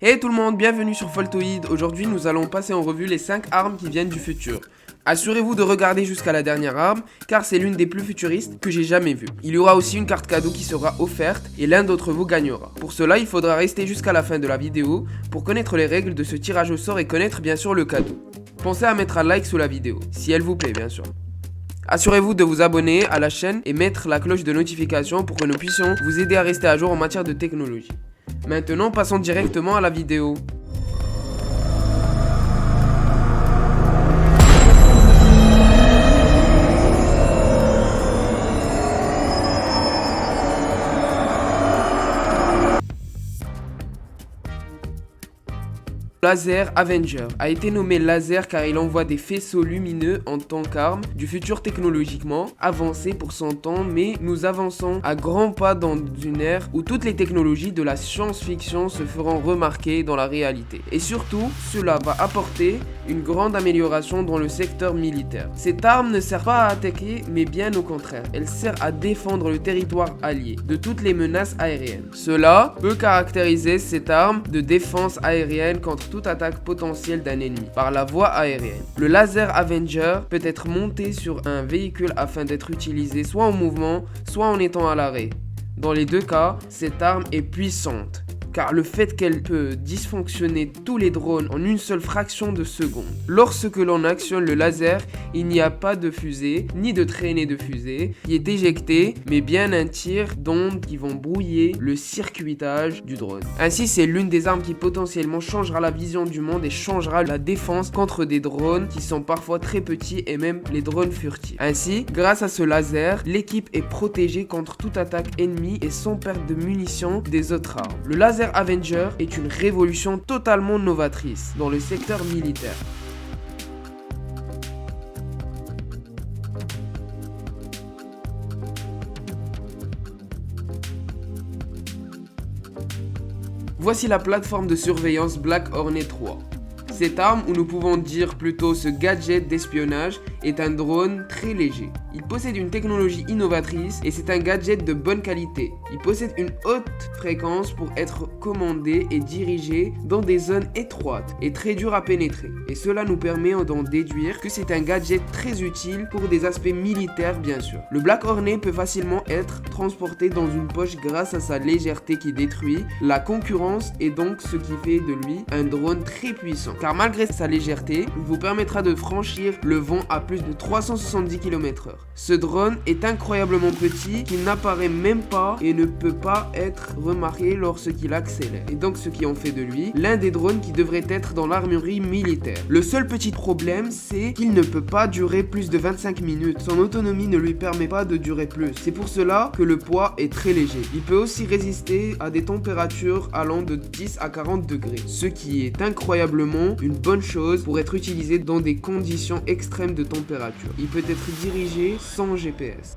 Hey tout le monde, bienvenue sur Foltoid. Aujourd'hui nous allons passer en revue les 5 armes qui viennent du futur. Assurez-vous de regarder jusqu'à la dernière arme, car c'est l'une des plus futuristes que j'ai jamais vues. Il y aura aussi une carte cadeau qui sera offerte et l'un d'entre vous gagnera. Pour cela, il faudra rester jusqu'à la fin de la vidéo pour connaître les règles de ce tirage au sort et connaître bien sûr le cadeau. Pensez à mettre un like sous la vidéo, si elle vous plaît bien sûr. Assurez-vous de vous abonner à la chaîne et mettre la cloche de notification pour que nous puissions vous aider à rester à jour en matière de technologie. Maintenant, passons directement à la vidéo. Laser Avenger a été nommé laser car il envoie des faisceaux lumineux en tant qu'arme du futur technologiquement avancé pour son temps, mais nous avançons à grands pas dans une ère où toutes les technologies de la science-fiction se feront remarquer dans la réalité. Et surtout, cela va apporter une grande amélioration dans le secteur militaire. Cette arme ne sert pas à attaquer, mais bien au contraire, elle sert à défendre le territoire allié de toutes les menaces aériennes. Cela peut caractériser cette arme de défense aérienne contre toute attaque potentielle d'un ennemi par la voie aérienne. Le laser Avenger peut être monté sur un véhicule afin d'être utilisé soit en mouvement, soit en étant à l'arrêt. Dans les deux cas, cette arme est puissante, car le fait qu'elle peut dysfonctionner tous les drones en une seule fraction de seconde. Lorsque l'on actionne le laser, il n'y a pas de fusée, ni de traînée de fusée qui est éjectée, mais bien un tir d'ondes qui vont brouiller le circuitage du drone. Ainsi, c'est l'une des armes qui potentiellement changera la vision du monde et changera la défense contre des drones qui sont parfois très petits et même les drones furtifs. Ainsi, grâce à ce laser, l'équipe est protégée contre toute attaque ennemie et sans perte de munitions des autres armes. Le laser Avenger est une révolution totalement novatrice dans le secteur militaire. Voici la plateforme de surveillance Black Hornet 3. Cette arme, ou nous pouvons dire plutôt ce gadget d'espionnage, est un drone très léger. Il possède une technologie innovatrice et c'est un gadget de bonne qualité. Il possède une haute fréquence pour être commandé et dirigé dans des zones étroites et très dures à pénétrer. Et cela nous permet d'en déduire que c'est un gadget très utile pour des aspects militaires bien sûr. Le Black Hornet peut facilement être transporté dans une poche grâce à sa légèreté qui détruit la concurrence et donc ce qui fait de lui un drone très puissant. Car malgré sa légèreté, il vous permettra de franchir le vent à plus de 370 km/h. Ce drone est incroyablement petit, qui n'apparaît même pas et ne peut pas être remarqué lorsqu'il accélère. Et donc ce qui en fait de lui l'un des drones qui devrait être dans l'armurerie militaire. Le seul petit problème, c'est qu'il ne peut pas durer plus de 25 minutes. Son autonomie ne lui permet pas de durer plus. C'est pour cela que le poids est très léger. Il peut aussi résister à des températures allant de 10 à 40 degrés, ce qui est incroyablement une bonne chose pour être utilisé dans des conditions extrêmes de température. Il peut être dirigé sans GPS.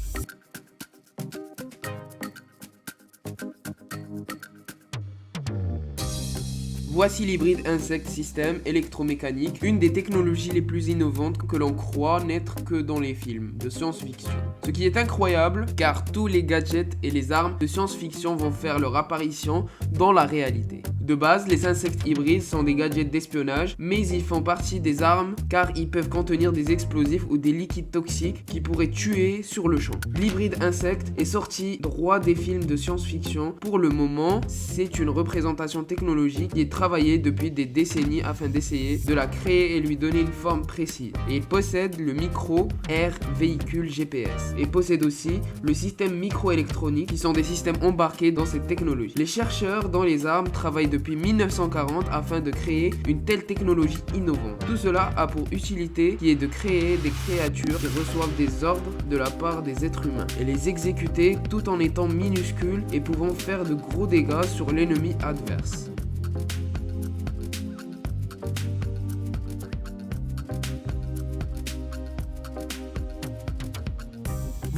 Voici l'hybride Insect System électromécanique, une des technologies les plus innovantes que l'on croit n'être que dans les films de science-fiction. Ce qui est incroyable car tous les gadgets et les armes de science-fiction vont faire leur apparition dans la réalité. De base, les insectes hybrides sont des gadgets d'espionnage, mais ils font partie des armes car ils peuvent contenir des explosifs ou des liquides toxiques qui pourraient tuer sur le champ. L'hybride insecte est sorti droit des films de science-fiction. Pour le moment, c'est une représentation technologique qui est travaillée depuis des décennies afin d'essayer de la créer et lui donner une forme précise. Et il possède le micro Air véhicule GPS et possède aussi le système microélectronique qui sont des systèmes embarqués dans cette technologie. Les chercheurs dans les armes travaillent depuis 1940 afin de créer une telle technologie innovante. Tout cela a pour utilité qui est de créer des créatures qui reçoivent des ordres de la part des êtres humains et les exécuter tout en étant minuscules et pouvant faire de gros dégâts sur l'ennemi adverse.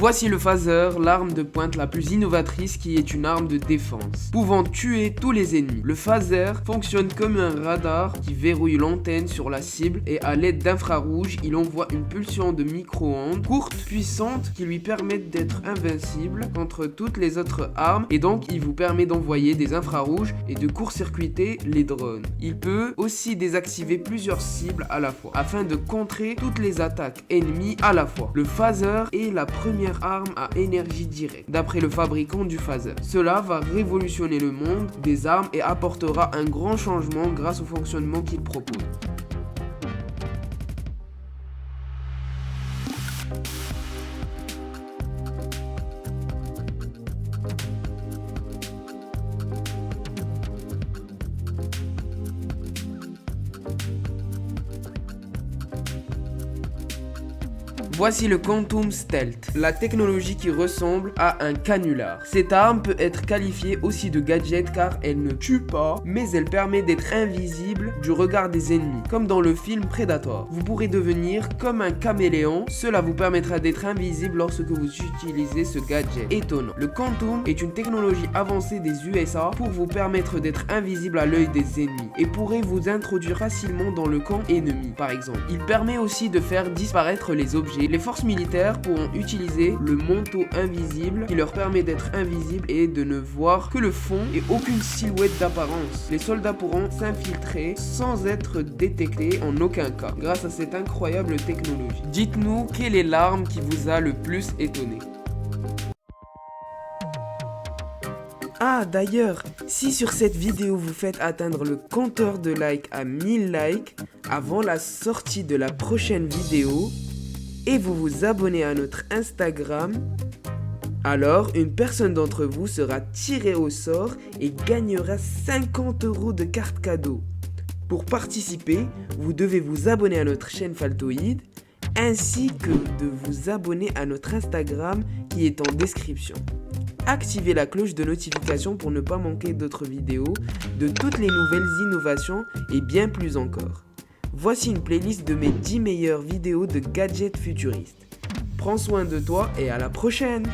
Voici le phaser, l'arme de pointe la plus innovatrice qui est une arme de défense, pouvant tuer tous les ennemis. Le phaser fonctionne comme un radar qui verrouille l'antenne sur la cible et à l'aide d'infrarouge, il envoie une pulsion de micro-ondes courte, puissante, qui lui permettent d'être invincible contre toutes les autres armes et donc il vous permet d'envoyer des infrarouges et de court-circuiter les drones. Il peut aussi désactiver plusieurs cibles à la fois afin de contrer toutes les attaques ennemies à la fois. Le phaser est la première arme à énergie directe, d'après le fabricant du phaser. Cela va révolutionner le monde des armes et apportera un grand changement grâce au fonctionnement qu'il propose. Voici le Quantum Stealth, la technologie qui ressemble à un canular. Cette arme peut être qualifiée aussi de gadget car elle ne tue pas, mais elle permet d'être invisible du regard des ennemis, comme dans le film Predator. Vous pourrez devenir comme un caméléon, cela vous permettra d'être invisible lorsque vous utilisez ce gadget. Étonnant. Le Quantum est une technologie avancée des USA pour vous permettre d'être invisible à l'œil des ennemis et pourrait vous introduire facilement dans le camp ennemi, par exemple. Il permet aussi de faire disparaître les objets. Les forces militaires pourront utiliser le manteau invisible qui leur permet d'être invisibles et de ne voir que le fond et aucune silhouette d'apparence. Les soldats pourront s'infiltrer sans être détectés en aucun cas grâce à cette incroyable technologie. Dites-nous quelle est l'arme qui vous a le plus étonné. Ah d'ailleurs, si sur cette vidéo vous faites atteindre le compteur de likes à 1000 likes avant la sortie de la prochaine vidéo, et vous vous abonnez à notre Instagram, alors une personne d'entre vous sera tirée au sort et gagnera 50 € de carte cadeau. Pour participer, vous devez vous abonner à notre chaîne Faltoid, ainsi que de vous abonner à notre Instagram qui est en description. Activez la cloche de notification pour ne pas manquer d'autres vidéos, de toutes les nouvelles innovations et bien plus encore. Voici une playlist de mes 10 meilleures vidéos de gadgets futuristes. Prends soin de toi et à la prochaine!